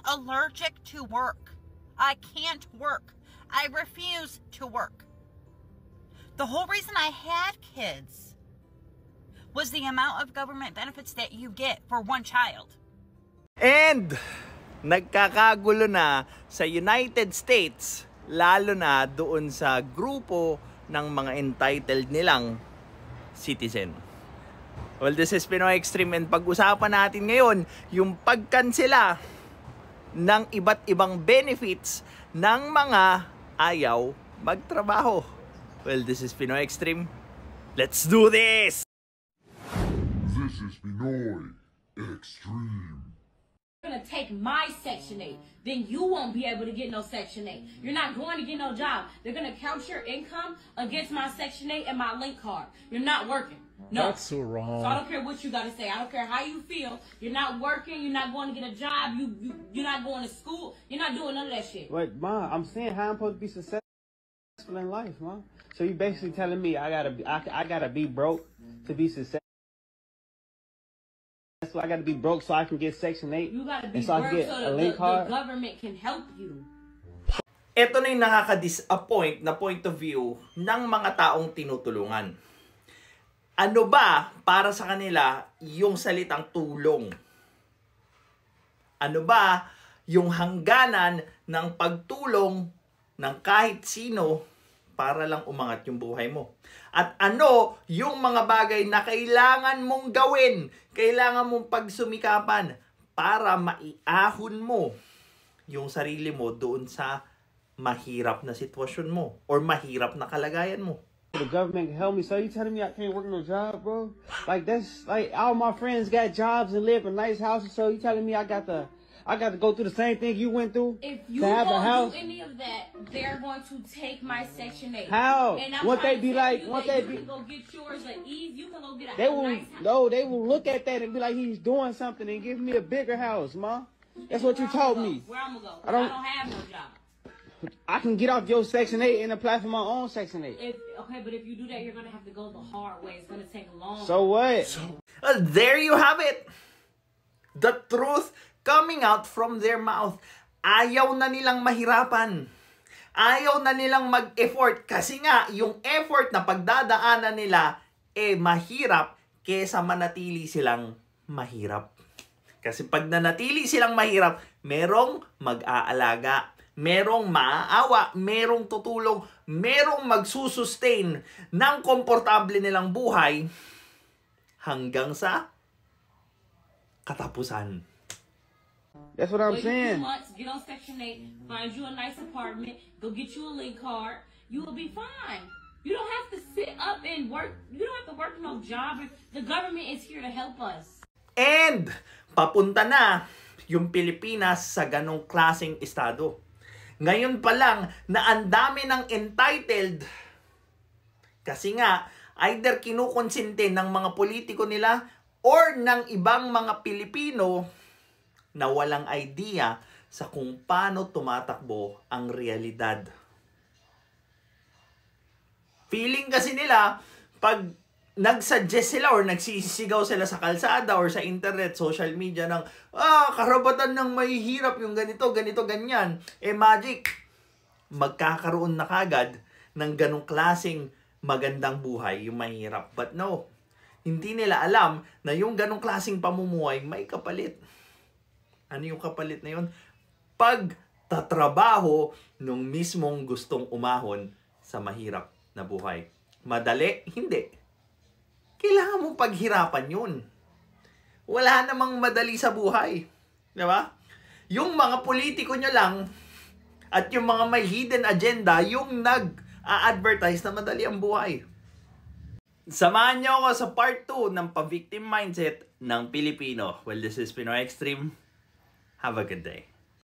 allergic to work. I can't work. I refuse to work. The whole reason I had kids was the amount of government benefits that you get for one child. And nagkakagulo na sa United States, lalo na doon sa grupo ng mga entitled nilang citizen. Well, this is Pinoy Extreme, and pag-usapan natin ngayon yung pagkansela ng iba't ibang benefits ng mga ayaw magtrabaho. Well, this is Pinoy Extreme. Let's do this! This is Pinoy Extreme. You're gonna take my Section 8, then you won't be able to get no Section 8. You're not going to get no job. They're gonna count your income against my Section 8 and my link card. You're not working. No. That's so wrong. So I don't care what you gotta say. I don't care how you feel. You're not working. You're not going to get a job. You're not going to school. You're not doing none of that shit. Wait, Ma, I'm saying how I'm supposed to be successful in life, Ma. So you basically telling me I gotta be broke to be successful. So I gotta be broke so I can get Section 8. You gotta be so broke so the government can help you. Ito na yung nakaka-disappoint na point of view ng mga taong tinutulungan. Ano ba para sa kanila yung salitang tulong? Ano ba yung hangganan ng pagtulong ng kahit sino para lang umangat yung buhay mo? At ano yung mga bagay na kailangan mong gawin, kailangan mong pagsumikapan para maiahon mo yung sarili mo doon sa mahirap na sitwasyon mo or mahirap na kalagayan mo? The government can help me. So you telling me I can't work no job, bro? Like that's like all my friends got jobs and live in nice houses. So you telling me I got to go through the same thing you went through? If you don't do any of that, they're going to take my Section 8. How? Won't they be like? Won't they be? You can go get yours at ease. You can go get a They will. nice house. No, they will look at that and be like, he's doing something and give me a bigger house, Ma. That's what you told me. Where I'm gonna go? I don't have no job. I can get off your Section 8 and apply for my own Section 8. Okay, but if you do that, you're gonna have to go the hard way. It's gonna take long. So what? Well, there you have it. The truth coming out from their mouth. Ayaw na nilang mahirapan. Ayaw na nilang mag-effort kasi nga yung effort na pagdadaanan nila mahirap kesa manatili silang mahirap. Kasi pag nanatili silang mahirap, merong mag-aalaga, merong maaawa, merong tutulong, merong magsusustain ng komportable nilang buhay hanggang sa katapusan. That's what I'm saying. 2 months, get on Section 8, find you a nice apartment, go get you a link card, you will be fine. You don't have to sit up and work. You don't have to work no job. The government is here to help us. And papunta na yung Pilipinas sa ganong klaseng estado. Ngayon pa lang na ang dami ng entitled kasi nga either kinukonsente ng mga politiko nila or ng ibang mga Pilipino na walang idea sa kung paano tumatakbo ang realidad. Feeling kasi nila pag nagsuggest sila or nagsisigaw sila sa kalsada or sa internet, social media ng karapatan ng mahihirap yung ganito, ganito, ganyan. Magic, magkakaroon na kagad ng ganong klaseng magandang buhay yung mahirap. But no, hindi nila alam na yung ganong klaseng pamumuhay may kapalit. Ano yung kapalit na yun? Pagtatrabaho nung mismong gustong umahon sa mahirap na buhay. Madali? Hindi. Kailangan mong paghirapan yun. Wala namang madali sa buhay. Diba? Yung mga politiko nyo lang at yung mga may hidden agenda, yung nag-a-advertise na madali ang buhay. Samahan nyo ako sa part 2 ng pa-victim mindset ng Pilipino. Well, this is Pinoy Extreme. Have a good day.